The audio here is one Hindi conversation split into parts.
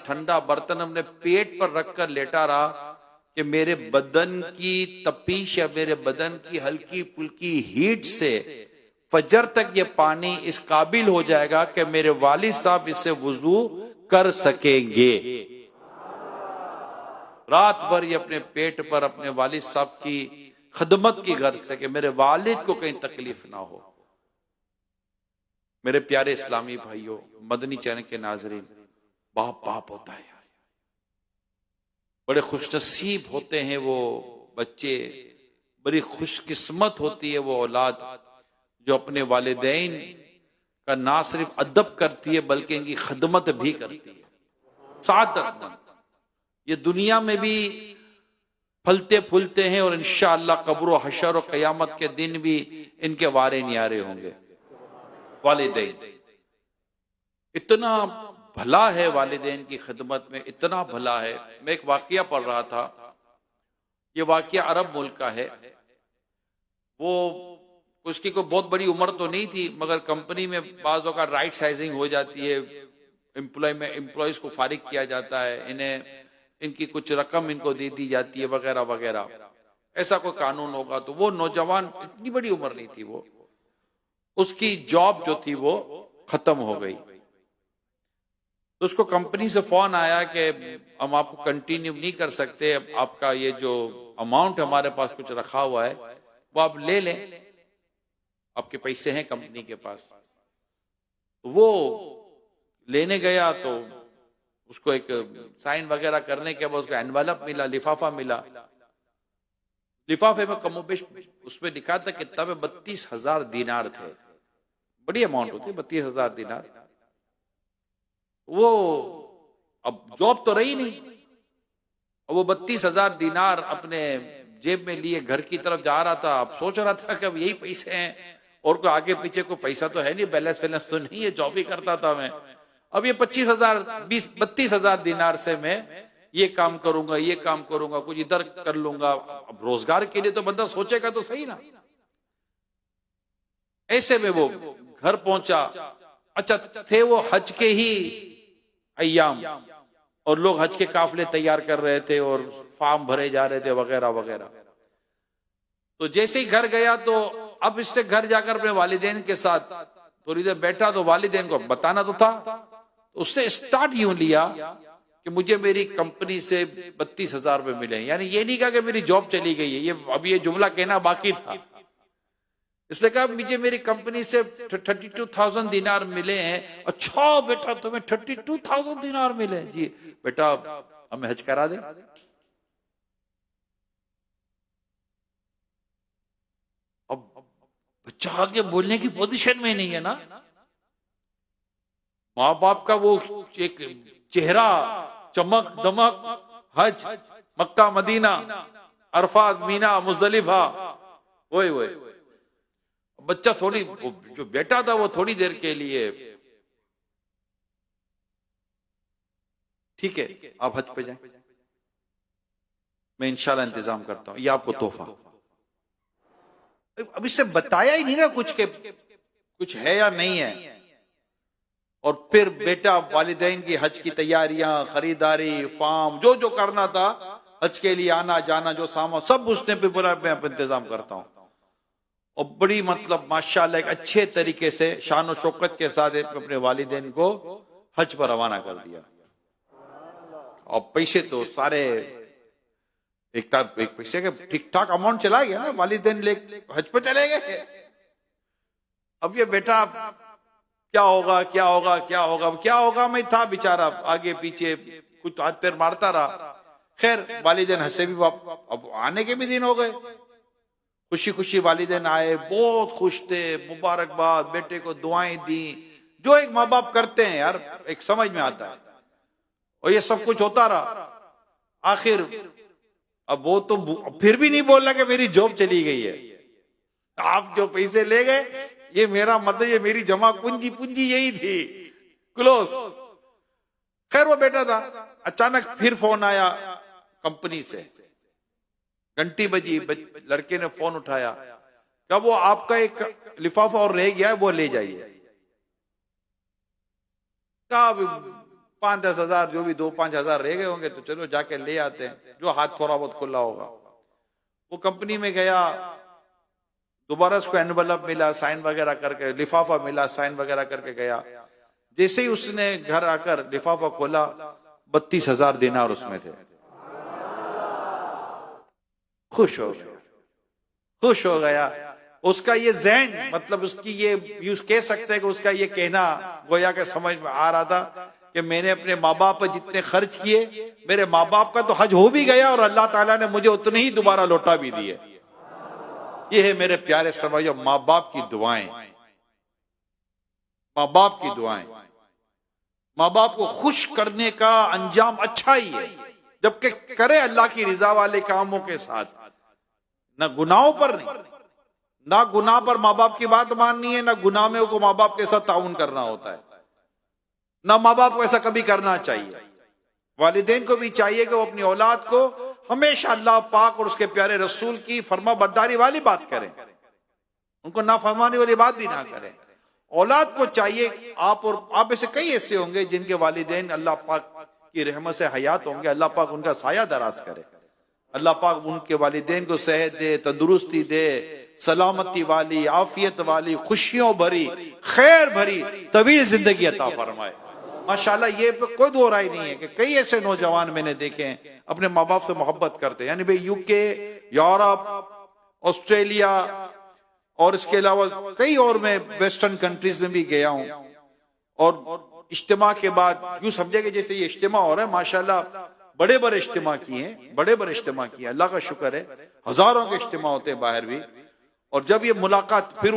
ठंडा बर्तन अपने पेट पर रखकर लेटा रहा कि मेरे बदन की तपिश या मेरे बदन की हल्की फुल्की हीट से फजर तक ये पानी इस काबिल हो जाएगा कि मेरे वालिद साहब इससे वुजू कर सकेंगे। रात भर ये अपने पेट पर अपने वालिद साहब की खिदमत की गर्ज से कि मेरे वालिद को कहीं तकलीफ ना हो। मेरे प्यारे इस्लामी भाइयों, मदनी चैनल के नाजरीन, बाप बाप होता है यार। बड़े खुशनसीब होते हैं वो बच्चे, बड़ी खुशकिस्मत होती है वो औलाद जो अपने वालिदैन का ना सिर्फ अदब करती है बल्कि इनकी खिदमत भी करती है। सादतमंद ये दुनिया में भी फलते फूलते हैं और इंशाअल्लाह कब्र हशर और कयामत के दिन भी इनके वारे न्यारे होंगे। वालिदैन इतना भला है, वालिदैन की खिदमत में इतना भला है। मैं एक वाकया पढ़ रहा था, ये वाकया अरब मुल्क का है। वो उसकी कोई बहुत बड़ी उम्र तो नहीं थी, मगर कंपनी में बाज़ों का राइट साइजिंग हो जाती है, एम्प्लॉयज को फारिग किया जाता है, इन्हें इनकी कुछ रकम इनको दे दी जाती है वगैरह वगैरह, ऐसा कोई कानून होगा। तो वो नौजवान, इतनी बड़ी उम्र नहीं थी वो, उसकी जॉब जो थी वो खत्म हो गई। तो उसको कंपनी से फोन आया कि हम आपको कंटिन्यू नहीं कर सकते, आपका ये जो अमाउंट हमारे पास कुछ रखा हुआ है वो आप ले लें, आपके पैसे हैं कंपनी के पास। तो वो लेने गया तो उसको एक साइन वगैरह करने के बाद उसको एनवेलप मिला, लिफाफा मिला। लिफाफे में कमोबेश उसमें लिखा था कितना में 32,000 दीनार थे। बड़ी अमाउंट होती है 32,000 दीनार। वो अब जॉब तो रही नहीं, वो 32,000 दीनार अपने जेब में लिए घर की तरफ जा रहा था। अब सोच रहा था कि अब यही पैसे हैं और कोई आगे पीछे कोई पैसा तो है नहीं, बैलेंस वैलेंस तो नहीं है, जॉब ही करता था मैं। अब ये 32,000 दीनार से मैं ये काम करूंगा, ये काम करूंगा, कुछ इधर कर लूंगा। अब रोजगार के लिए तो बंदा सोचेगा तो सही ना। ऐसे में वो घर पहुंचा। अच्छा, थे वो हज के ही अय्याम और लोग हज के काफले तैयार कर रहे थे और फॉर्म भरे जा रहे थे वगैरह वगैरह। तो जैसे ही घर गया तो अब इससे घर जाकर अपने वालिदैन के साथ थोड़ी देर बैठा तो वालिदैन को बताना तो था। तो उसने स्टार्ट यूं लिया कि मुझे मेरी कंपनी से 32,000 रुपए मिले। यानी ये नहीं कहा कि मेरी जॉब चली गई है, ये अब ये जुमला कहना बाकी था। इसलिए कहा मुझे मेरी कंपनी से 32,000 दीनार मिले हैं। अच्छा बेटा तुम्हें 32,000 दीनार मिले? जी बेटा हमें हज करा दे। अब बच्चा आगे बोलने की पोजीशन में नहीं है ना। माँ बाप का वो एक चेहरा, चमक दमक, हज, Mecca Medina, Arfat, Meena, Muzdalifah, वही वही। बच्चा थोड़ी, जो बेटा था वो थोड़ी देर के लिए, ठीक है आप हज पे जाएं, मैं इंशाल्लाह इंतजाम करता हूं, ये आपको तोहफा। अब इससे बताया ही नहीं ना कुछ के कुछ है या नहीं है। और फिर बेटा वालिदैन की हज की तैयारियां, खरीदारी, फार्म, जो जो करना था हज के लिए, आना जाना, जो सामान सब उसने पे बोला मैं इंतजाम करता हूं। और बड़ी मतलब माशाल्लाह एक अच्छे तरीके से शान और शौकत के साथ अपने वालिदैन को हज पर रवाना कर दिया। और पैसे तो सारे एक पैसे के ठीक ठाक अमाउंट चला गया ना, वालिदैन ले हज पे चले गए। अब ये बेटा क्या होगा क्या होगा क्या होगा क्या होगा, मैं था बेचारा आगे पीछे कुछ हाथ पैर मारता रहा। खैर वालिदैन हंसे भी, अब आने के भी दिन हो गए। खुशी खुशी वालिदैन आए, बहुत खुश थे, मुबारकबाद, बेटे को दुआएं दी, जो एक माँ बाप करते हैं यार, एक समझ में आता है। और ये सब कुछ होता रहा। आखिर अब वो तो फिर भी नहीं बोल रहा कि मेरी जॉब चली गई है। आप जो पैसे ले गए ये मेरा मतलब, ये मेरी जमा पूंजी यही थी, क्लोज। खैर वो बेटा था। अचानक फिर फोन आया कंपनी से, घंटी बजी, लड़के ने फोन उठाया, कहा वो आपका एक लिफाफा और रह गया है, वो ले जाइए। कहा 5-10 हज़ार, जो भी 2-5 हज़ार रह गए होंगे तो चलो जाके ले आते हैं, जो हाथ थोड़ा बहुत खुला होगा। वो कंपनी में गया, दोबारा उसको एनवलप मिला, साइन वगैरह करके, लिफाफा मिला, साइन वगैरह करके गया। जैसे ही उसने घर आकर लिफाफा खोला, 32,000 दिनार उसमें थे। खुश हो गया, खुश हो गया। उसका ये ज़हन, मतलब उसकी ये यूज कह सकते हैं कि उसका ये कहना गोया के समझ में आ रहा था कि मैंने अपने माँ बाप पर जितने खर्च किए, मेरे माँ बाप का तो हज हो भी गया और अल्लाह ताला ने मुझे उतने ही दोबारा लौटा भी दिए। ये है मेरे प्यारे समझो माँ बाप की दुआएं, माँ बाप की दुआएं। माँ बाप को खुश करने का अंजाम अच्छा ही है, जबकि करे अल्लाह की रिजा वाले कामों के साथ, ना गुनाहों पर नहीं, ना गुनाह पर माँ बाप की बात माननी है, ना गुनाह में को माँ बाप के साथ ताउन करना होता है, ना माँ बाप को ऐसा कभी करना चाहिए। वालिदैन को भी चाहिए कि वो अपनी औलाद को हमेशा अल्लाह पाक और उसके प्यारे रसूल की फर्मा बरदारी वाली बात करें, उनको नाफरमानी वाली बात भी ना करें। औलाद को चाहिए, आप ऐसे कई ऐसे होंगे जिनके वालिदैन अल्लाह पाक की रहमत से हयात होंगे, अल्लाह पाक उनका साया दराज करे, अल्लाह पाक उनके वालिदैन को सेहत दे, तंदुरुस्ती दे, सलामती वाली, आफियत वाली, खुशियों भरी, खैर भरी तवील जिंदगी अता फरमाए। माशाल्लाह, ये कोई दो राय नहीं है कि कई ऐसे नौजवान मैंने देखे हैं अपने माँ बाप से मोहब्बत करते हैं। यानी भाई यूके, यूरोप, ऑस्ट्रेलिया और इसके अलावा कई और मैं वेस्टर्न कंट्रीज में भी गया हूं, और इज्तिमा के बाद यूं समझे कि जैसे ये इज्तिमा हो रहा है, माशाल्लाह बड़े बड़े इज्तिमा किए, बड़े बड़े इज्तिमा किए, अल्लाह का शुक्र है, हजारों के इज्तिमा होते हैं बाहर भी। और जब ये मुलाकात, फिर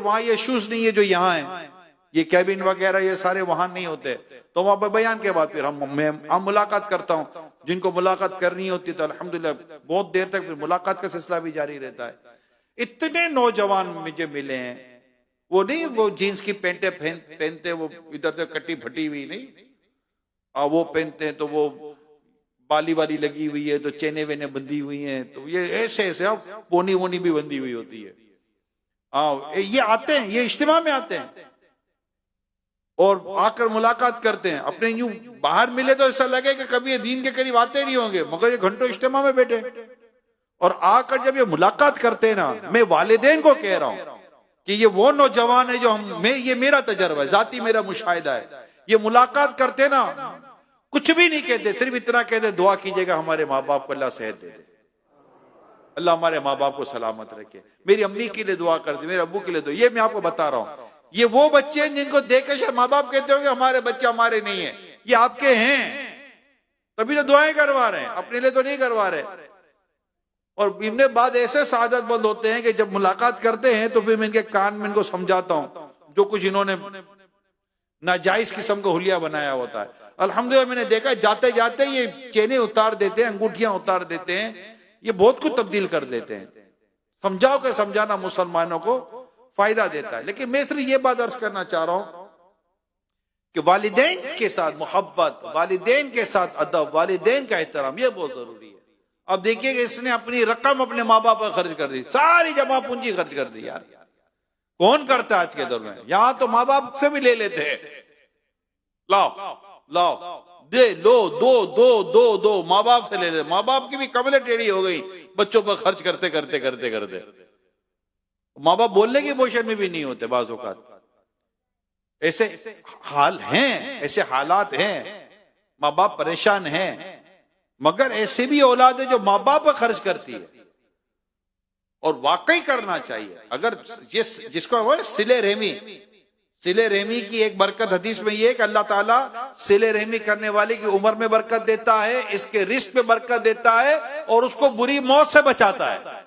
वहां ये इश्यूज नहीं है जो यहाँ है, ये कैबिन वगैरह ये सारे वहां नहीं होते, तो वहां पर बयान के बाद फिर हम मुलाकात करता हूँ। जिनको मुलाकात करनी होती तो अल्हम्दुलिल्लाह बहुत देर तक फिर मुलाकात का सिलसिला भी जारी रहता है। इतने नौजवान मुझे मिले हैं, वो नहीं वो जीन्स की पैंटे पहनते, वो इधर से कटी फटी हुई नहीं, वो पहनते हैं तो वो बाली वाली लगी हुई है, तो चेने वेने बंधी हुई हैं, तो ये ऐसे ऐसे पोनी वोनी भी बंधी हुई होती है। ये आते हैं, ये इज्तिमा में आते हैं और आकर मुलाकात करते हैं। अपने यूं बाहर मिले तो ऐसा लगे कि कभी ये दीन के करीब आते नहीं होंगे, मगर ये घंटों इज्तिमा में बैठे, और आकर जब ये मुलाकात करते हैं ना, मैं वालिदैन को कह रहा हूं कि ये वो नौजवान है जो ये मेरा तजर्बा है, जाती मेरा मुशाहिदा है, ये मुलाकात करते ना, कुछ भी नहीं कहते, सिर्फ इतना कहते दुआ कीजिएगा हमारे माँ बाप को अल्लाह सेहत दे दे, अल्लाह हमारे माँ बाप को सलामत रखे, मेरी अम्मी के लिए दुआ कर दे, मेरे अब्बू के लिए दुआ। ये मैं आपको बता रहा हूँ, ये वो बच्चे हैं जिनको देख के माँ बाप कहते होंगे हमारे बच्चे हमारे नहीं है, ये आपके हैं, तभी तो दुआएं करवा रहे हैं, अपने लिए तो नहीं करवा रहे। और इनके बाद ऐसे सादत बंद होते हैं कि जब मुलाकात करते हैं तो फिर मैं इनके कान में इनको समझाता हूं जो कुछ इन्होंने नाजायज किस्म का हुलिया बनाया होता है। अल्हम्दुलिल्लाह मैंने देखा जाते जाते ये चेने उतार देते हैं, अंगूठियां उतार देते हैं, ये बहुत कुछ तब्दील कर देते हैं। समझाओ के समझाना मुसलमानों को फायदा देता है। लेकिन मैं सिर्फ ये बात अर्ज करना चाह रहा हूं कि वालिदैन के साथ मोहब्बत, वालिदैन के साथ अदब, वालिदैन का एहतराम, ये बहुत जरूरी है। अब देखिए कि इसने अपनी रकम अपने माँ बाप पर खर्च कर दी, सारी जमा पूंजी खर्च कर दी। यार कौन करता है आज के दौर में? यहां तो माँ बाप से भी ले लेते हैं, लाओ लाओ दे लो, दो दो दो दो माँ बाप से ले ले। माँ बाप की भी कमले टेढ़ी हो गई बच्चों पर खर्च करते करते करते करते। माँ बाप बोलने की पोजीशन में भी नहीं होते बाज़ औक़ात। ऐसे हाल हैं, ऐसे हालात हैं, माँ बाप परेशान हैं, मगर ऐसे भी औलाद है जो माँ बाप पर खर्च करती है, और वाकई करना चाहिए। अगर जिसको सिले रहमी, सिले रहमी की एक बरकत हदीस में ये कि अल्लाह ताला सिले रहमी करने वाले की उम्र में बरकत देता है, इसके रिस्क में बरकत देता है, और उसको बुरी मौत से बचाता है।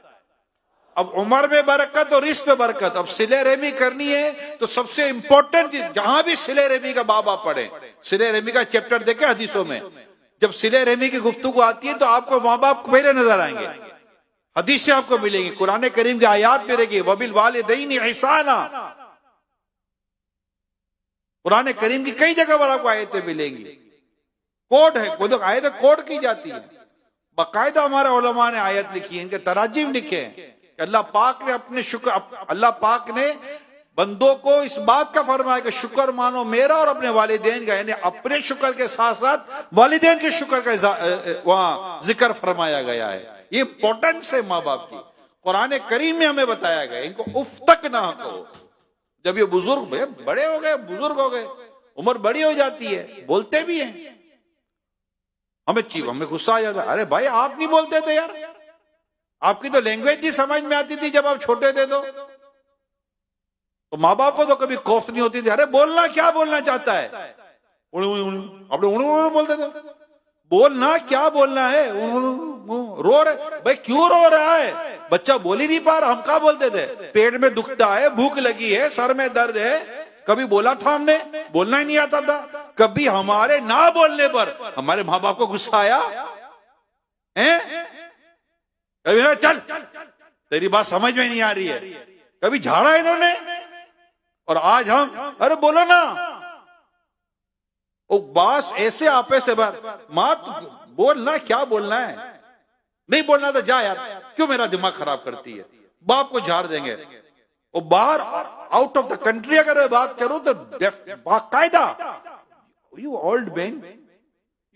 अब उम्र में बरकत और रिस्क में बरकत। अब सिले रहमी करनी है तो सबसे इंपॉर्टेंट चीज, जहां भी सिले रहमी का बाबा पढ़े, सिले रहमी का चैप्टर देखे हदीसों में, जब सिले रहमी की गुफ्तगू आती है तो आपको माँ बाप पहले नजर आएंगे, हदीसें आपको मिलेंगी, कुरान करीम की आयात मिलेगी, वबिल वालिदैनि ihsana, कुरान करीम की कई जगह पर आपको आयतें मिलेंगी। कोड है, कोई आयत कोड की जाती है, बाकायदा हमारे उलमा ने आयत लिखी है, इनके तराजीम लिखे हैं कि अल्लाह पाक ने अपने शुक्र, अल्लाह पाक ने बंदों को इस बात का फरमाया कि शुक्र मानो मेरा और अपने वालिदैन का, यानी अपने शुक्र के साथ साथ वालिदैन के शुक्र का वहां जिक्र फरमाया गया है। ये इंपॉर्टेंस है माँ बाप की। कुरान करीम में हमें बताया गया इनको उफ तक ना कहो। जब ये बुजुर्ग बड़े हो गए, बुजुर्ग हो गए, उम्र बड़ी हो जाती है, बोलते भी हैं, हमें गुस्सा आ जाता है, अरे भाई आप नहीं बोलते थे यार, आपकी तो लैंग्वेज नहीं समझ में आती थी जब आप छोटे थे। तो माँ बाप को तो कभी खौफ नहीं होती थी, अरे बोलना क्या बोलना चाहता है, अपने उन्होंने बोलते थे, बोलना क्या बोलना है, रो रहे भाई क्यों रो रहा है, बच्चा बोल ही नहीं पा रहा, हम क्या बोलते थे, पेट में दुखता है, भूख लगी है, सर में दर्द है, कभी बोला था हमने, बोलना ही नहीं आता था। कभी हमारे ना बोलने पर हमारे माँ बाप को गुस्सा आया है? कभी ना चल तेरी बात समझ में नहीं आ रही है, कभी झाड़ा इन्होंने? और आज हम अरे बोलो ना, वो बात ऐसे आपे से बात, माँ बोलना क्या बोलना है, नहीं बोलना तो जा यार, क्यों मेरा दिमाग खराब करती है, बाप को झाड़ देंगे। वो बाहर आउट ऑफ द कंट्री अगर मैं बात करूं तो बाकायदा you old man,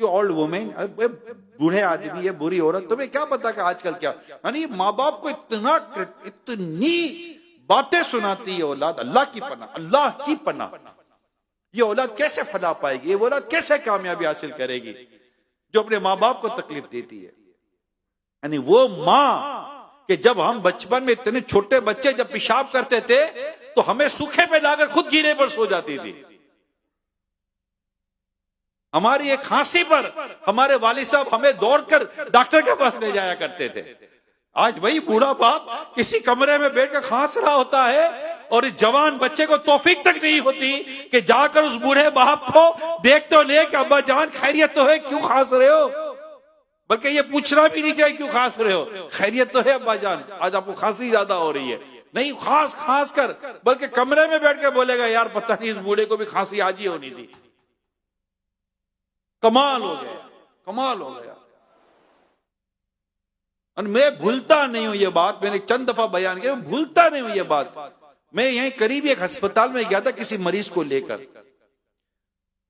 you old women, बूढ़े आदमी, ये बुरी औरत, तुम्हें क्या पता कि आजकल क्या, यानी माँ बाप को इतनी बातें सुनाती है औलाद, अल्लाह की पनाह, अल्लाह की पनाह। ये औलाद कैसे फला पाएगी, ये औलाद कैसे कामयाबी हासिल करेगी जो अपने माँ बाप को तकलीफ देती है। यानी वो माँ कि जब हम बचपन में इतने छोटे बच्चे जब पेशाब करते थे तो हमें सूखे पे लाकर खुद गिरे पर सो जाती थी, हमारी एक खांसी पर हमारे वालिद साहब हमें दौड़कर डॉक्टर के पास ले जाया करते थे। आज वही बूढ़ा बाप किसी कमरे में बैठकर खांस रहा होता है और इस जवान बच्चे को तौफीक तक नहीं होती कि जाकर उस बूढ़े बाप को देख तो ले कि अब्बा जान खैरियत तो है, क्यों खांस रहे हो, बल्कि ये पूछना भी नहीं चाहिए क्यों खांस रहे हो, खैरियत तो है अब्बा जान, आज आपको खांसी ज्यादा हो रही है, नहीं खांस कर, बल्कि कमरे में बैठ के बोलेगा यार पता नहीं इस बूढ़े को भी खांसी आज ही होनी थी। कमाल हो गया, कमाल हो गया। और मैं भूलता नहीं हूं ये बात, मैंने चंद दफा बयान किया, भूलता नहीं हूं ये बात। मैं यहीं करीब एक अस्पताल में गया था किसी मरीज को लेकर,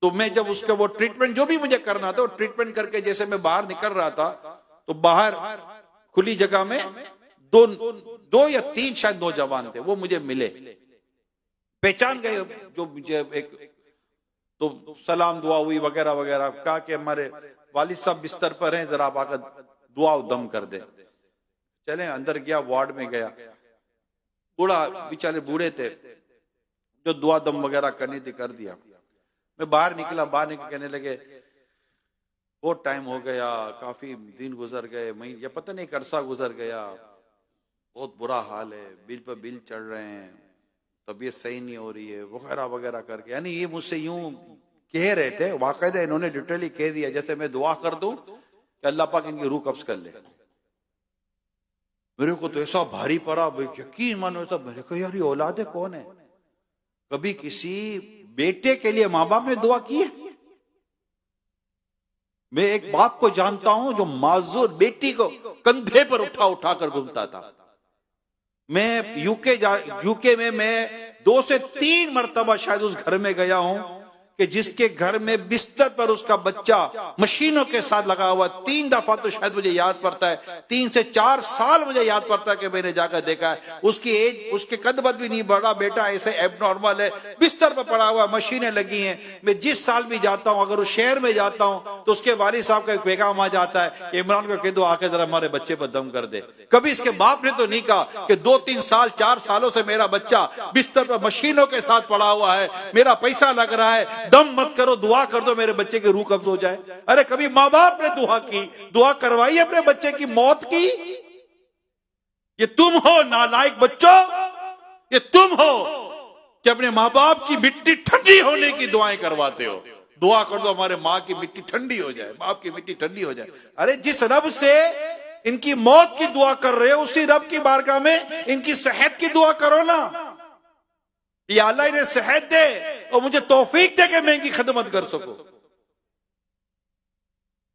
तो मैं जब उसका वो ट्रीटमेंट जो भी मुझे करना था वो ट्रीटमेंट करके जैसे मैं बाहर निकल रहा था तो बाहर खुली जगह में दो या तीन शायद नौजवान थे, वो मुझे मिले, पहचान गए जो मुझे एक, तो सलाम दुआ हुई वगैरह वगैरह, कहा कि हमारे वालिद साहब बिस्तर पर हैं, जरा आप आकर दुआ दम कर दे। चले अंदर गया, वार्ड में गया, बूढ़ा बेचारे बूढ़े थे, जो दुआ दम वगैरह करनी थी कर दिया। मैं बाहर निकला, बाहर निकल कहने लगे बहुत टाइम हो गया, काफी दिन गुजर गए, महीने या पता नहीं अरसा गुजर गया, बहुत बुरा हाल है, बिल पर बिल चढ़ रहे हैं, तबीयत सही नहीं हो रही है वगैरह वगैरह करके। यानी ये मुझसे यूं कह रहे थे, वाकायदा इन्होंने डिटेली कह दिया जैसे मैं दुआ कर दूं कि अल्लाह पाक इनकी रूह कब्ज कर ले। मेरे को तो ऐसा भारी पड़ा, यकीन मानो ऐसा, मेरे को यार ये औलाद कौन है, कभी किसी बेटे के लिए माँ बाप ने दुआ की है? मैं एक बाप को जानता हूं जो माजूर बेटी को कंधे पर उठा कर घूमता था। मैं यूके में मैं 2 से 3 मरतबा शायद उस घर में गया हूं कि जिसके घर में बिस्तर पर उसका बच्चा मशीनों के साथ लगा हुआ। 3 दफा तो शायद मुझे याद पड़ता है, 3 से 4 साल मुझे याद पड़ता है कि मैंने जाकर देखा है। उसकी एज, उसके कद बद भी नहीं बढ़ा, बेटा ऐसे एबनॉर्मल है, बिस्तर पर पड़ा हुआ, मशीनें लगी हैं। मैं जिस साल भी जाता हूं, अगर उस शहर में जाता हूं तो उसके वालिद साहब का एक पैगाम आ जाता है, इमरान को कह दो आके जरा हमारे बच्चे पर दम कर दे। कभी इसके बाप ने तो नहीं कहा कि 2-3 साल 4 सालों से मेरा बच्चा बिस्तर पर मशीनों के साथ पड़ा हुआ है, मेरा पैसा लग रहा है, दम मत करो, दुआ कर दो मेरे बच्चे की रूह कब्ज हो जाए। अरे कभी माँ बाप ने दुआ की, दुआ करवाई अपने बच्चे की मौत की? ये तुम हो नालायक बच्चों, ये तुम हो कि अपने माँ बाप की मिट्टी ठंडी होने की दुआएं करवाते हो। दुआ कर दो हमारे माँ की मिट्टी ठंडी हो जाए, बाप की मिट्टी ठंडी हो जाए। अरे जिस रब से इनकी मौत की दुआ कर रहे हो उसी रब की बारगाह में इनकी सेहत की दुआ करो ना। या अल्लाह इन्हें सेहत दे और मुझे तौफीक दे कि मैं इनकी खिदमत कर सकूं।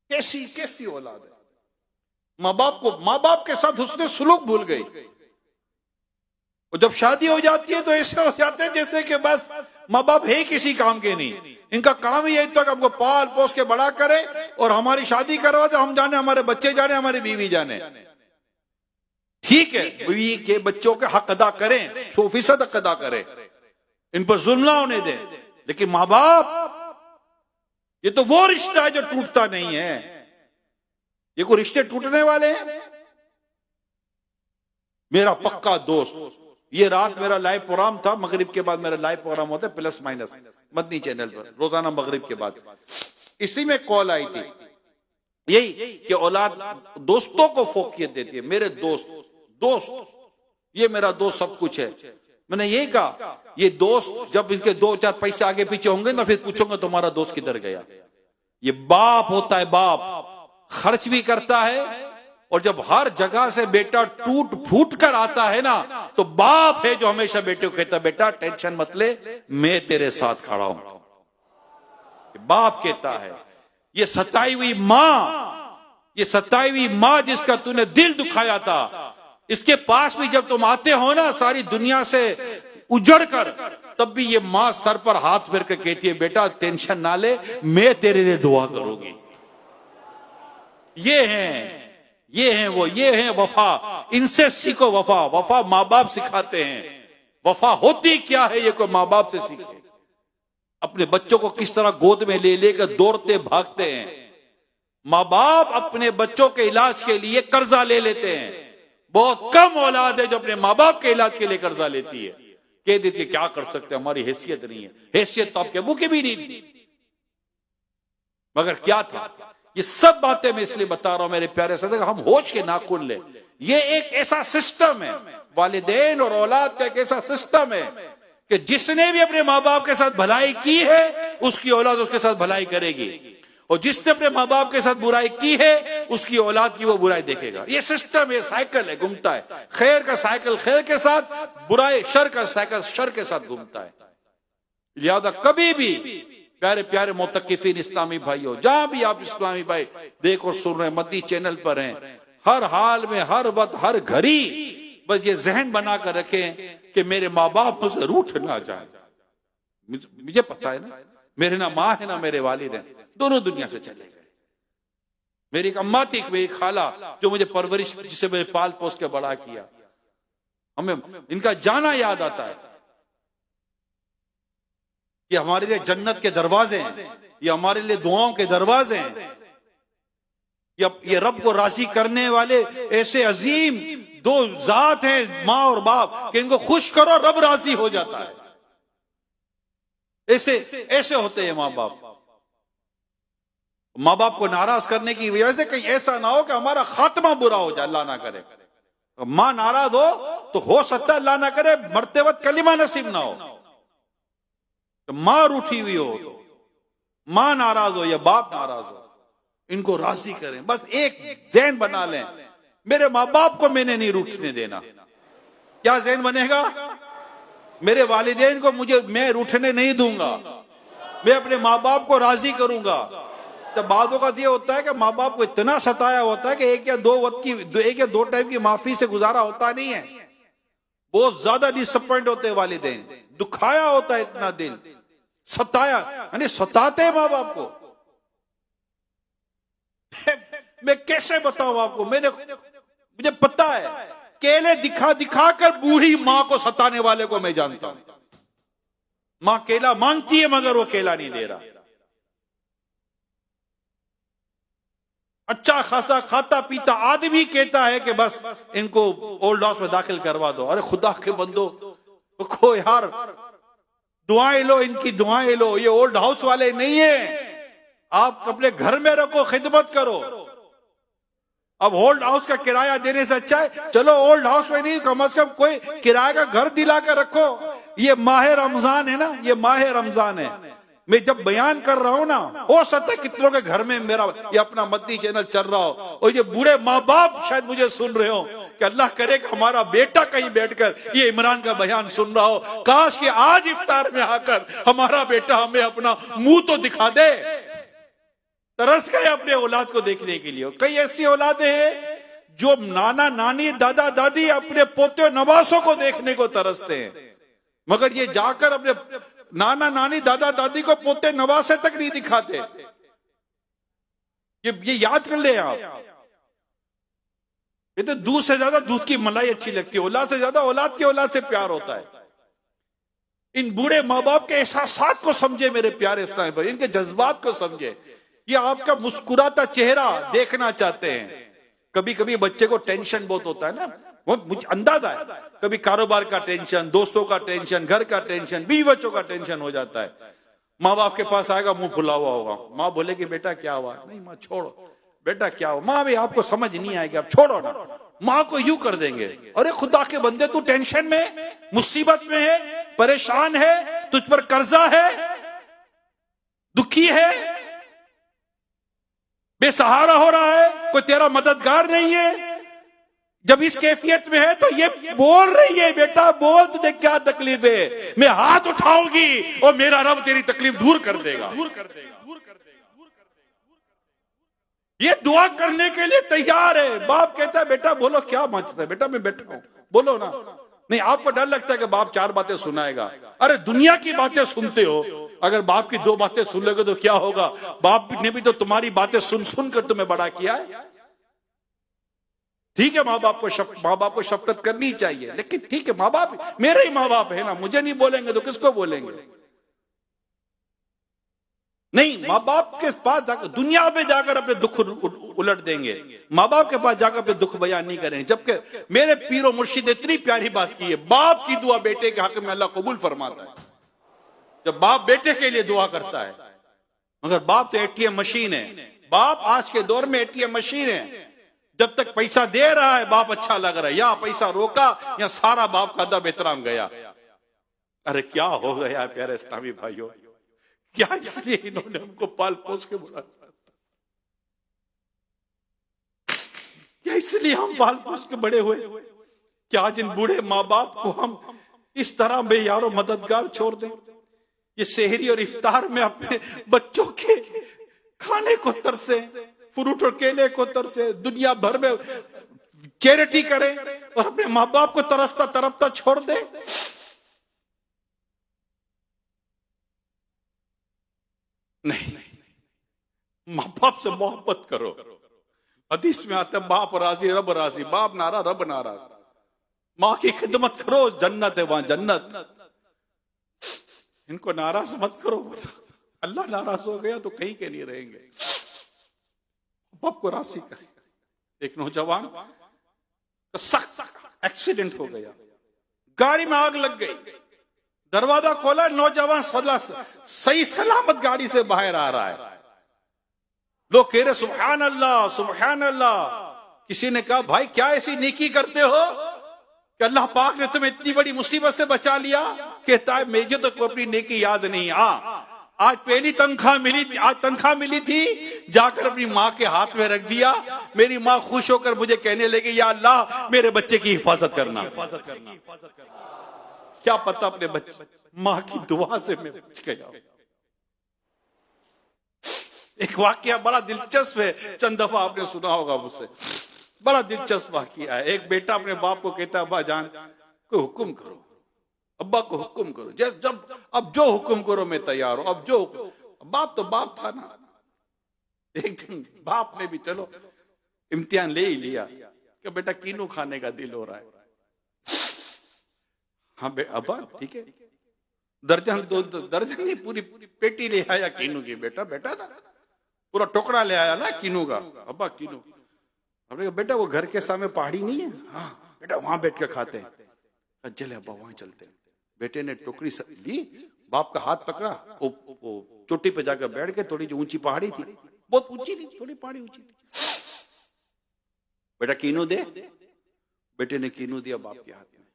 कैसी औलाद है, माँ बाप के साथ हुस्ने सुलूक भूल गई। और जब शादी हो जाती है तो ऐसे हो जाते हैं जैसे कि बस माँ बाप है किसी काम के नहीं, इनका काम ही यही तक हमको पाल पोस के बड़ा करे और हमारी शादी करवा दे, हम जाने, हमारे बच्चे जाने, हमारी बीवी जाने। ठीक है, बीवी के बच्चों के हक अदा करें, 100% हक अदा करें, इन पर जुल्म ना होने दें, लेकिन माँ बाप ये तो वो रिश्ता है जो टूटता नहीं है। ये कोई रिश्ते टूटने वाले हैं? मेरा पक्का दोस्त, ये रात मेरा लाइव प्रोग्राम था, मगरिब के बाद मेरा लाइव प्रोग्राम होता है प्लस माइनस मदनी चैनल पर रोजाना मगरिब के बाद। इसी में कॉल आई थी यही कि औलाद दोस्तों को फोकियत देती है। मेरे दोस्त ये मेरा दोस्त सब कुछ है। मैंने यही कहा, ये दोस्त जब इनके 2-4 पैसे आगे पीछे होंगे ना, फिर पूछूंगा तुम्हारा दोस्त किधर गया। ये बाप होता है, बाप खर्च भी करता है, और जब हर जगह से बेटा टूट फूट कर आता है ना, तो बाप है जो हमेशा बेटे को कहता, बेटा टेंशन मत ले, मैं तेरे साथ खड़ा हूं। बाप कहता है। ये सताई हुई मां जिसका तूने दिल दुखाया था, इसके पास भी जब तुम आते हो ना सारी दुनिया से उजड़ कर, तब भी ये मां सर पर हाथ फेर कर कहती है, बेटा टेंशन ना ले, मैं तेरे लिए दुआ करूंगी। ये हैं वफा। इनसे सीखो वफा माँ बाप सिखाते हैं। वफा होती क्या है ये कोई माँ बाप से सीखे। अपने बच्चों को किस तरह गोद में ले लेकर दौड़ते भागते हैं। माँ बाप अपने बच्चों के इलाज के लिए कर्जा ले लेते हैं। बहुत कम औलाद है जो अपने माँ बाप के इलाज के लिए कर्जा लेती है। कह देती क्या कर सकते, हमारी हैसियत नहीं है। हैसियत तो आपके अबू की भी नहीं थी, मगर क्या था। ये सब बातें मैं इसलिए बता रहा हूं मेरे प्यारे साथी, हम होश के नाखून ले। ये एक ऐसा सिस्टम है, वालिदैन और औलाद का एक ऐसा सिस्टम है कि जिसने भी अपने माँ बाप के साथ भलाई की है, उसकी औलाद उसके साथ भलाई करेगी, और जिसने अपने माँ बाप के साथ बुराई की है, उसकी औलाद की वो बुराई देखेगा। ये सिस्टम, ये साइकिल है, घूमता है। खैर का साइकिल खैर के साथ, बुराई शर का साइकिल शर के साथ घूमता है। लिहाजा कभी भी प्यारे प्यारे मुतक्किफीन इस्लामी भाइयों, जहां भी आप इस्लामी भाई देखो सुन रहे हैं, मदनी चैनल पर हैं, हर हाल में, हर वक्त, हर घड़ी बस ये जहन बना कर रखें कि मेरे माँ बाप मुझसे रूठ ना जाए। मुझे पता है ना, मेरे ना माँ है ना मेरे वालिद हैं, दोनों दुनिया से चले गए। मेरी एक अम्मा थी, मेरी खाला, जो मुझे परवरिश, जिसे मैंने पाल पोस के बड़ा किया। हमें इनका जाना याद आता है। ये हमारे लिए जन्नत के दरवाजे हैं, ये हमारे लिए दुआओं के दरवाजे हैं। ये रब को राजी करने वाले ऐसे अजीम 2 जात हैं, माँ और बाप, कि इनको खुश करो रब राजी हो जाता है। ऐसे होते हैं माँ बाप। माँ बाप को नाराज करने की वजह से कहीं ऐसा ना हो कि हमारा खात्मा बुरा हो जाए, अल्लाह ना करे। माँ नाराज हो सकता है अल्लाह ना करे मरते वक्त कलिमा नसीब ना हो। तो मां रूठी हुई हो, मां नाराज हो या बाप नाराज हो, इनको राजी करें। बस एक ज़हन बना लें, मेरे माँ बाप को मैंने नहीं रूठने देना। क्या ज़हन बनेगा? मेरे वालिदैन को मैं रूठने नहीं दूंगा, मैं अपने माँ बाप को राजी करूंगा। तो बातों का ये होता है कि माँ बाप को इतना सताया होता है कि एक या दो टाइम की माफी से गुजारा होता नहीं है। बहुत ज्यादा डिसअपॉइंट होते हैं वालिदैन, दुखाया होता है इतना दिल, सताया, यानी सताते हैं माँ बाप को। मैं कैसे बताऊं आपको, मुझे पता है, केले दिखा कर बूढ़ी माँ को सताने वाले को मैं जानता हूं। माँ केला मांगती है मगर वो केला नहीं दे रहा। अच्छा खासा खाता पीता आदमी कहता है कि बस इनको ओल्ड हाउस में दाखिल करवा दो। अरे खुदा के बंदो, को यार दुआएं लो, इनकी दुआएं लो। ये ओल्ड हाउस वाले नहीं है, आप अपने घर में रखो, खिदमत करो। अब ओल्ड हाउस का किराया देने से अच्छा है चलो ओल्ड हाउस में नहीं, कम से कम कोई किराए का घर दिला कर रखो। ये माह रमजान है ना, ये माह रमजान है। मैं जब बयान कर रहा हूं ना, हो सकता है कितनों के घर में मेरा ये अपना मदनी चैनल चल रहा हो, और ये बूढ़े माँ बाप शायद मुझे सुन रहे हो कि अल्लाह करे कि हमारा बेटा कहीं बैठकर ये इमरान का बयान सुन रहा हो। काश कि आज इफ्तार में आकर हमारा बेटा हमें अपना मुंह तो दिखा दे। तरस गए अपने औलाद को देखने के लिए। कई ऐसी औलादें हैं जो नाना नानी दादा दादी अपने पोते नवासों को देखने को तरसते हैं, मगर ये जाकर अपने नाना नानी दादा दादी को पोते नवासे तक नहीं दिखाते। ये याद कर ले आप। ये तो दूध से ज्यादा दूध की मलाई अच्छी लगती है, औलाद से ज्यादा औलाद की औलाद से प्यार होता है। इन बूढ़े माँ बाप के एहसास को समझे मेरे प्यारे इस्लामी भाई, इनके जज्बात को समझे। ये आपका मुस्कुराता चेहरा देखना चाहते हैं। कभी कभी बच्चे को टेंशन बहुत होता है ना, वो मुझे अंदाजा है, कभी कारोबार का टेंशन, दोस्तों का टेंशन, घर का टेंशन, बीवी बच्चों का टेंशन हो जाता है। माँ बाप के पास आएगा, मुंह फुला हुआ होगा। माँ बोलेगी बेटा क्या हुआ? नहीं माँ छोड़ो, बेटा क्या हुआ? माँ भी आपको समझ नहीं आएगी, आप छोड़ो ना। माँ को यूं कर देंगे, अरे खुदा के बंदे तू टेंशन में, मुसीबत में है, परेशान है, तुझ पर कर्जा है, दुखी है, बेसहारा हो रहा है, कोई तेरा मददगार नहीं है। जब इस कैफियत में है तो ये बोल रही है, बेटा बोल तुझे क्या तकलीफ है, मैं हाथ उठाऊंगी और मेरा रब तेरी तकलीफ दूर कर देगा। ये दुआ करने के लिए तैयार है। बाप कहता है बेटा बोलो क्या मचता है, बेटा मैं बैठा हूं, बोलो ना। नहीं, आपको डर लगता है कि बाप चार बातें सुनाएगा। अरे दुनिया की बातें सुनते हो, अगर बाप की दो बातें सुन लोगे तो क्या होगा? बाप ने भी तो तुम्हारी बातें सुन सुन कर तुम्हें बड़ा किया है। ठीक है, माँ बाप को शफकत करनी चाहिए, लेकिन ठीक है, माँ बाप मेरे ही माँ बाप है ना, मुझे नहीं बोलेंगे तो किसको बोलेंगे? नहीं, माँ बाप के पास जाकर दुनिया में जाकर अपने दुख उलट देंगे, माँ बाप के पास जाकर अपने दुख बयान नहीं करेंगे। जबकि मेरे पीरो मुर्शिद ने इतनी प्यारी बात की है, बाप की दुआ बेटे के हक में अल्लाह कबूल फरमाता है। जब बाप बेटे के लिए दुआ करता है, मगर बाप तो एटीएम मशीन है। बाप आज के दौर में एटीएम मशीन है। जब तक पैसा दे रहा है बाप अच्छा लग रहा है, या पैसा रोका या सारा बाप का अदब एहतराम गया। अरे क्या हो गया प्यारे इस्लामी भाइयों, क्या इसलिए इन्होंने हमको पाल पोस के बुला, क्या इसलिए हम पाल पोस के बड़े हुए? क्या आज इन बूढ़े माँ बाप को हम इस तरह बेयारो मददगार छोड़ दें? ये सेहरी और इफ्तार में अपने बच्चों के खाने को तरसे, फ्रूट और केले को तरसे, दुनिया भर में चैरिटी करे और अपने माँ बाप को तरसता तरपता छोड़ दे। नहीं, माँ बाप से मोहब्बत करो। हदीस में आता है बाप राजी रब राजी, बाप नाराज रब नाराज। माँ की खिदमत करो, जन्नत है वहां जन्नत। इनको नाराज मत करो, अल्लाह नाराज हो गया तो कहीं के नहीं रहेंगे। बाप को राजी करे। एक नौजवान का सख्त एक्सीडेंट हो गया, गाड़ी में आग लग गई, दरवाजा खोला, नौजवान सही सलामत गाड़ी से बाहर आ रहा है। लोग कह रहे सुभान अल्लाह सुभान अल्लाह। किसी ने कहा भाई क्या ऐसी नेकी करते हो कि अल्लाह पाक ने तुम्हें इतनी बड़ी मुसीबत से बचा लिया? कहता है मुझे तो अपनी नेकी याद नहीं। आज पहली तनख्वाह मिली थी, आज तनख्वाह मिली थी, जाकर अपनी माँ के हाथ में रख दिया। मेरी माँ खुश होकर मुझे कहने लगी या अल्लाह मेरे बच्चे की हिफाजत करना। क्या पता अपने बच्चे माँ की दुआ से मैं बच गया। एक वाकया बड़ा दिलचस्प है, चंद दफा आपने सुना होगा मुझसे, बड़ा दिलचस्प वाकया है। एक बेटा अपने बाप को कहता है अब्बा जान कोई हुक्म करो, अब्बा को हुक्म करो, जब अब जो हुक्म करो मैं तैयार हूं। अब जो बाप तो बाप था ना। एक दिन बाप ने भी चलो इम्तिहान ले ही लिया कि बेटा कीनू खाने का दिल हो रहा है। हाँ अब्बा ठीक है, दर्जन दो दर्जन नहीं पूरी पेटी ले आया कीनू की। बेटा बेटा था पूरा टुकड़ा ले आया ना कीनू का। अब्बा कीनू, हमने कहा बेटा वो घर के सामने पहाड़ी नहीं है? हाँ बेटा वहां बैठ के खाते हैं। चले अब्बा वहां चलते हैं। बेटे ने टोकरी ली, बाप का हाथ पकड़ा, वो चोटी पे जाकर बैठ के, थोड़ी जो ऊंची पहाड़ी थी, बहुत ऊंची थी, थोड़ी पहाड़ी ऊंची थी। बेटा कीनू दे। बेटे ने कीनू दिया बाप के हाथ में,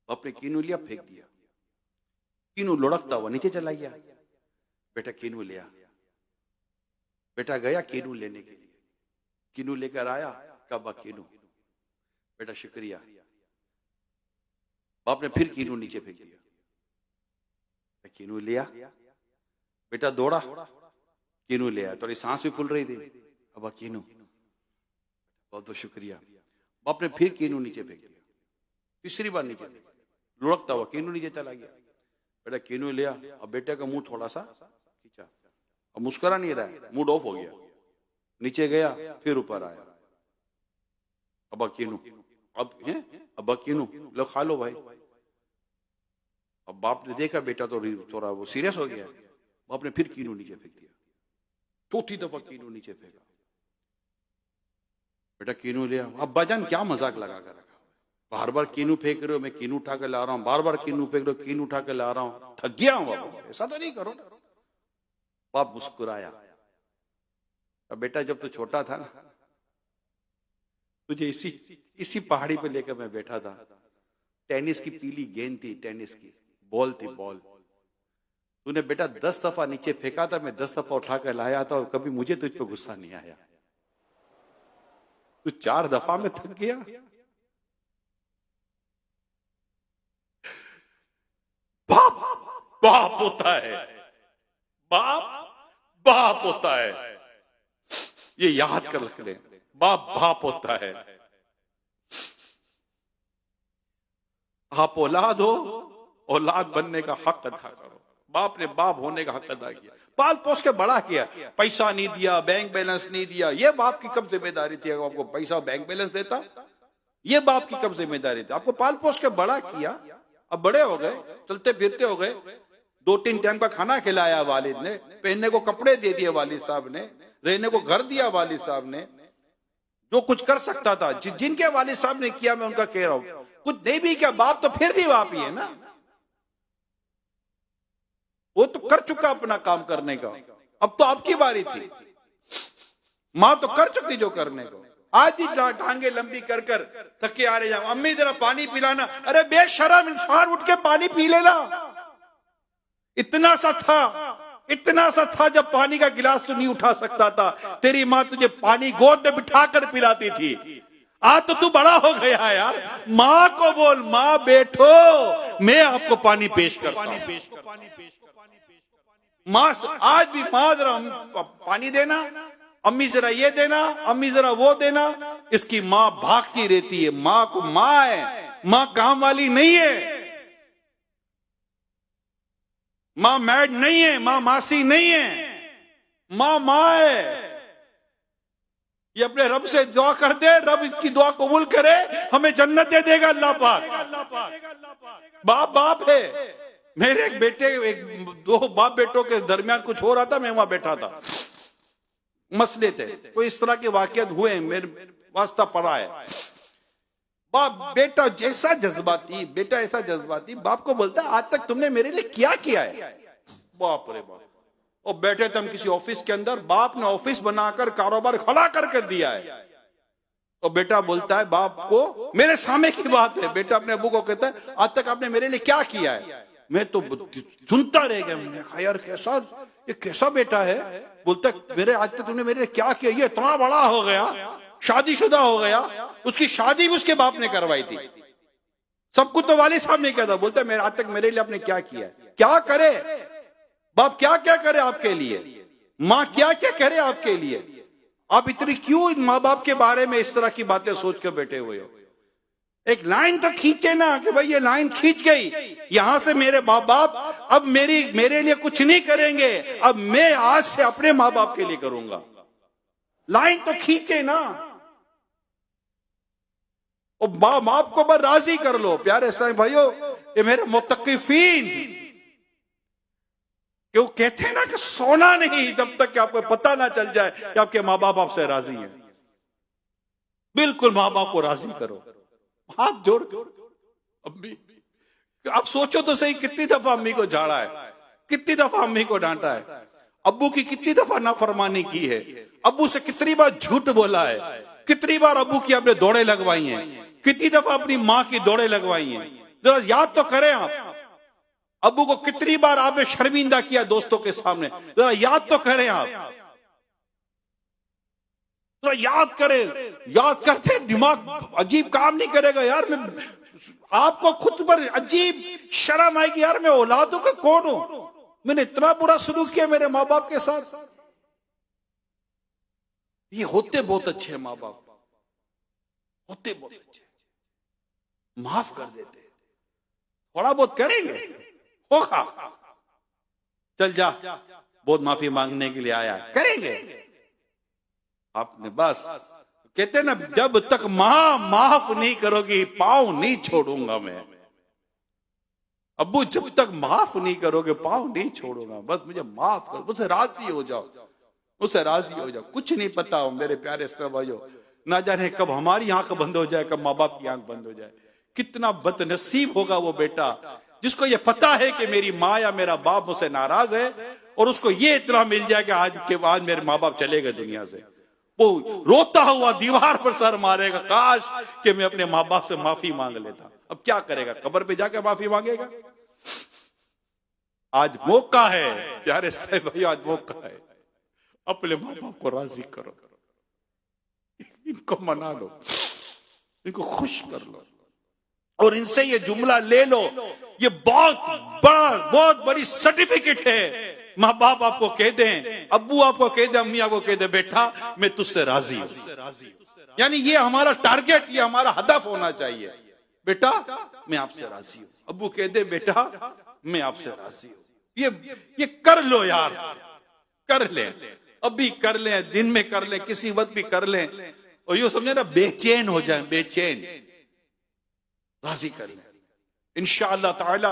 बाप ने कीनू लिया फेंक दिया। कीनू लुढ़कता हुआ नीचे चला गया। बेटा कीनू लिया, बेटा गया कीनू लेने के लिए, कीनू लेकर आया, कहा कीनू, बेटा शुक्रिया। बाप ने फिर कीनू नीचे फेंक दिया। कीनू लिया, बेटा दौड़ा, कीनू ले आया। थोड़ी सांस भी फूल रही थी। अब कीनू, बहुत बहुत शुक्रिया। बाप ने फिर कीनू नीचे फेंक दिया, तीसरी बार नीचे लुढ़कता हुआ कीनू नीचे चला गया। बेटा कीनू लिया, अब बेटे का मुंह थोड़ा सा खींचा, अब मुस्कुरा नहीं रहा है, मूड ऑफ हो गया, नीचे गया फिर ऊपर आया। अब्बा कीनू, अब है अब्बा कीनू, लो खा लो भाई। अब बाप ने देखा बेटा तो थोड़ा वो सीरियस हो गया, बाप ने फिर कीनू नीचे फेंक दिया, चौथी दफा कीनू नीचे फेंका। बेटा कीनू लिया, अब्बा जान क्या मजाक लगा कर रखा, बार बार कीनू फेंक रहे हो, मैं कीनू उठा के ला रहा हूं, बार बार कीनू फेंक रहे हो, कीनू उठा के ला रहा हूं, थक गया हूं बाबा, ऐसा तो नहीं करो। बाप मुस्कुराया, अब बेटा जब तू छोटा था ना, तुझे इसी पहाड़ी पे लेकर मैं बैठा था, टेनिस की पीली गेंद थी, टेनिस की बॉल थी, बॉल तूने बेटा 10 दफा नीचे फेंका था, मैं 10 दफा उठा कर लाया था, और कभी मुझे तुझ पे गुस्सा नहीं आया। तू 4 दफा में थक गया। बाप बाप होता है, बाप बाप होता है, ये याद कर रख ले, बाप बाप होता है। आप औलाद हो, औलाद बनने का हक अदा करो। बाप ने बाप होने का हक अदा किया, पाल पोस के बड़ा किया, पैसा नहीं दिया, बैंक बैलेंस नहीं दिया, ये बाप की कब जिम्मेदारी थी? आपको पैसा बैंक बैलेंस देता, ये बाप की कब जिम्मेदारी थी? आपको पाल पोस के बड़ा किया, अब बड़े हो गए, चलते फिरते हो गए, 2-3 टाइम का खाना खिलाया वालिद ने, पहनने को कपड़े दे दिए वालिद साहब ने, रहने को घर दिया वालिद साहब ने, जो कुछ कर सकता था जिनके वालिद साहब ने किया, मैं उनका कह रहा हूं, कुछ नहीं भी किया, बाप तो फिर भी बाप ही है ना, वो तो कर चुका अपना काम करने का, अब तो आपकी बारी थी। मां तो कर चुकी जो करने को, आज भी टांगे लंबी कर कर थके आ रहे जाओ, अम्मी जरा पानी पिलाना, अरे बेशरम इंसान उठ के पानी पी लेना। इतना सा था जब पानी का गिलास तो नहीं उठा सकता था, तेरी मां तुझे पानी गोद में बिठा कर पिलाती थी। आज तो तू बड़ा हो गया यार, मां को बोल, मां बैठो, मैं आपको पानी पेश करता हूं। मां आज भी, मां जरा पानी देना, अम्मी जरा ये देना, अम्मी जरा वो देना, इसकी मां भागती रहती है। मां को मां है, मां काम वाली नहीं है, मां मैड नहीं है, मां मासी नहीं है, मां है। ये अपने रब से दुआ कर दे, रब इसकी दुआ कबूल करे, हमें जन्नत दे देगा अल्लाह पाक। बाप है। मेरे एक बेटे, 2 बाप बेटों के दरमियान कुछ हो रहा था, मैं वहां बैठा था, मसले थे, कोई इस तरह के वाकयात हुए, मेरे वास्ता पड़ा है। बाप बेटा जैसा जज्बाती, बेटा ऐसा जज्बाती, बाप को बोलता है, आज तक तुमने मेरे लिए क्या किया है? बाप रे बाप। और बैठे थे हम किसी ऑफिस के अंदर, बाप ने ऑफिस बनाकर कारोबार खड़ा कर दिया है, और बेटा बोलता है बाप को, मेरे सामने की बात है, बेटा अपने अब्बू को कहता है, आज तक आपने मेरे लिए क्या किया है? मैं तो सुनता रह गया, मैंने कहा यार ये कैसा बेटा है? बोलता मेरे आज तक तुमने मेरे लिए क्या किया? ये इतना बड़ा हो गया, शादीशुदा हो गया, उसकी शादी भी उसके बाप ने करवाई थी, सब कुछ तो वालिद साहब ने किया था। बोलता मेरे आज तक मेरे लिए आपने क्या किया है? क्या करे बाप, क्या क्या करे आपके लिए, माँ क्या क्या करे आपके लिए? आप इतनी क्यों माँ बाप के बारे में इस तरह की बातें सोच कर बैठे हुए हो? एक लाइन तो खींचे ना कि भाई ये लाइन खींच गई, यहां से मेरे माँ बाप अब मेरे लिए कुछ नहीं करेंगे, अब मैं आज से अपने माँ बाप के लिए करूंगा। लाइन तो खींचे ना, और बाप को बस राजी कर लो। प्यारे साईं भाइयों, ये मेरे मुत्तकीफीन, कि वो कहते हैं ना कि सोना नहीं जब तक कि आपको पता ना चल जाए कि आपके माँ बाप आपसे राजी हैं। बिल्कुल माँ बाप को राजी करो, हाथ जोड़ कर। अम्मी, आप सोचो तो सही, कितनी दफा अम्मी को झाड़ा है, कितनी दफा अम्मी को डांटा है, अब्बू की कितनी दफा नाफरमानी की है, अब्बू से कितनी बार झूठ बोला है, कितनी बार अब्बू की आपने दौड़े लगवाई हैं, कितनी दफा अपनी माँ की दौड़े लगवाई हैं। जरा याद तो करें आप, अब्बू को कितनी बार आपने शर्मिंदा किया दोस्तों के सामने, जरा याद तो करें आप, जरा याद करें। याद करते दिमाग अजीब काम नहीं करेगा यार। मैं आपको खुद पर अजीब शर्म आएगी यार, मैं औलादों का कौन हूं, मैंने इतना बुरा सलूक किया मेरे माँ बाप के साथ। ये होते बहुत अच्छे हैं माँ बाप, होते बहुत अच्छे, माफ कर देते, थोड़ा बहुत करेंगे, होगा, चल जा, बहुत माफी मांगने के लिए आया, करेंगे। आपने बस कहते ना, जब तक माफ नहीं करोगी पांव नहीं छोड़ूंगा मैं। अब्बू जब तक माफ नहीं करोगे पांव नहीं छोड़ूंगा, बस मुझे माफ करो, मुझसे राजी हो जाओ, मुझसे राजी हो जाओ। कुछ नहीं पता हो मेरे प्यारे सब भाइयों, ना जाने कब हमारी आंख बंद हो जाए, कब माँ बाप की आंख बंद हो जाए। कितना बदनसीब होगा वो बेटा जिसको ये पता है कि मेरी माँ या मेरा बाप मुझसे नाराज है, और उसको ये इतना मिल जाए कि आज के बाद मेरे माँ बाप चले गए दुनिया से। वो रोता हुआ दीवार पर सर मारेगा, काश कि मैं अपने माँ बाप से माफी मांग लेता। अब क्या करेगा, कब्र पे जाकर माफी मांगेगा? आज मौका है प्यारे साहब भाई, आज मौका है, अपने माँ बाप को राजी करो, इनको मना लो, इनको खुश कर लो, और इनसे ये जुमला ले लो। ये बहुत बड़ी सर्टिफिकेट है। माँ बाप आपको कह दें, अब्बू आपको कह दे, अम्मी आपको कह दे, बेटा मैं तुझसे राजी हूं। यानी ये हमारा टारगेट, ये हमारा हदफ होना चाहिए, बेटा मैं आपसे राजी हूं। अब्बू कह दे, बेटा मैं आपसे राजी हूं। ये कर लो यार, कर ले, अभी कर ले, दिन में कर ले, किसी वक्त भी कर ले, और ये समझे ना बेचैन हो जाए, बेचैन, राजी कर ले। इंशाअल्लाह ताला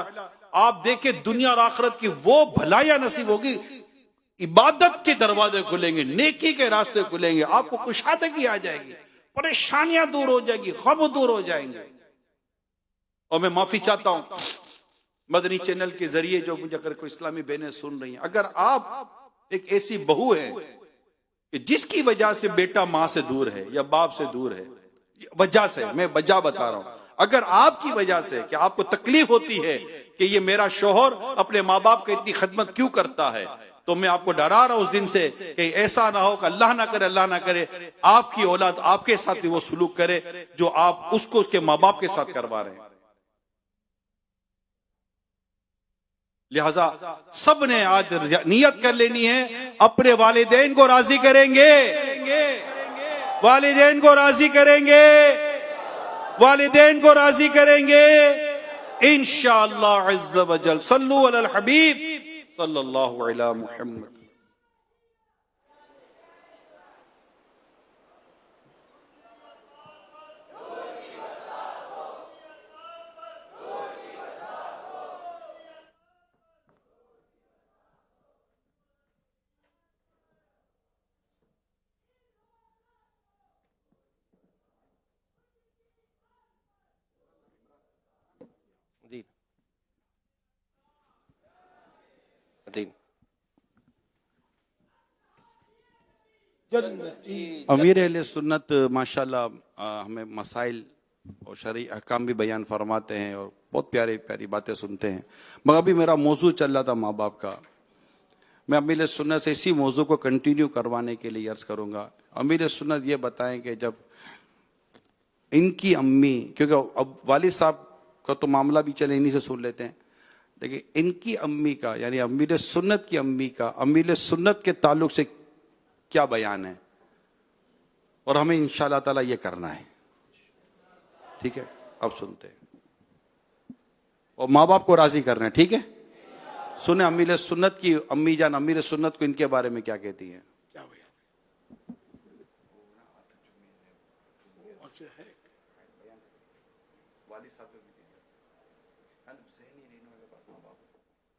आप देखे दुनिया और आखिरत की वो भलाइयां नसीब होगी, इबादत के दरवाजे खुलेंगे, नेकी के रास्ते खुलेंगे, आपको कुशादगी आ जाएगी, परेशानियां दूर हो जाएगी, गम दूर हो जाएंगे। और मैं माफी चाहता हूं मदनी चैनल के जरिए जो मुझे अगर कोई इस्लामी बहनें सुन रही हैं, अगर आप एक ऐसी बहू है कि जिसकी वजह से बेटा मां से दूर है या बाप से दूर है, वजह से, मैं वजह बता रहा हूं, अगर आपकी वजह से कि आपको तकलीफ होती है कि ये मेरा शोहर अपने माँ बाप की इतनी खिदमत क्यों करता है, तो मैं आपको डरा रहा हूं उस दिन से कि ऐसा ना हो कि अल्लाह ना करे, अल्लाह ना करे आपकी औलाद आपके साथ वो सुलूक करे जो आप उसको उसके माँ बाप के साथ करवा रहे हैं। लिहाजा सब ने आज नियत कर लेनी है, अपने वालिदैन को राजी करेंगे, वालिदैन को राजी करेंगे, वालिदैन को राजी करेंगे इंशाअल्लाह अज़्ज़ व जल। सल्लु अलल हबीब सल्लल्लाहु अलैहि मुहम्मद। अमीर अहले सुन्नत माशाल्लाह हमें मसाइल और शरई अहकाम भी बयान फरमाते हैं और बहुत प्यारी प्यारी बातें सुनते हैं। मगर अभी मेरा मौजू चल रहा था माँ बाप का, मैं अमीर सुन्नत से इसी मौजू को कंटिन्यू करवाने के लिए अर्ज करूंगा। अमीर सुन्नत ये बताएं कि जब इनकी अम्मी, क्योंकि अब वालिद साहब का तो मामला भी चले इन्हीं से सुन लेते हैं, लेकिन इनकी अम्मी का यानी अमीर सुन्नत की अम्मी का अमीर सुन्नत के ताल्लुक से क्या बयान है, और हमें इंशाअल्लाह ताला ये करना है। ठीक है, अब सुनते हैं और माँ बाप को राजी करना है। ठीक है, सुने अमीर सुन्नत की अम्मी जान अमीर सुन्नत को इनके बारे में क्या कहती है। क्या भैया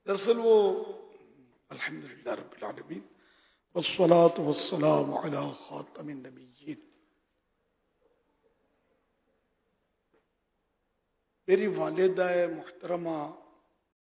दरअसल वो अल्हम्दुलिल्लाह रब्बिल आलमीन वस्सलातु वस्सलामु अला खातमिन नबिय्यीन। मेरी वालिदा मुहतरमा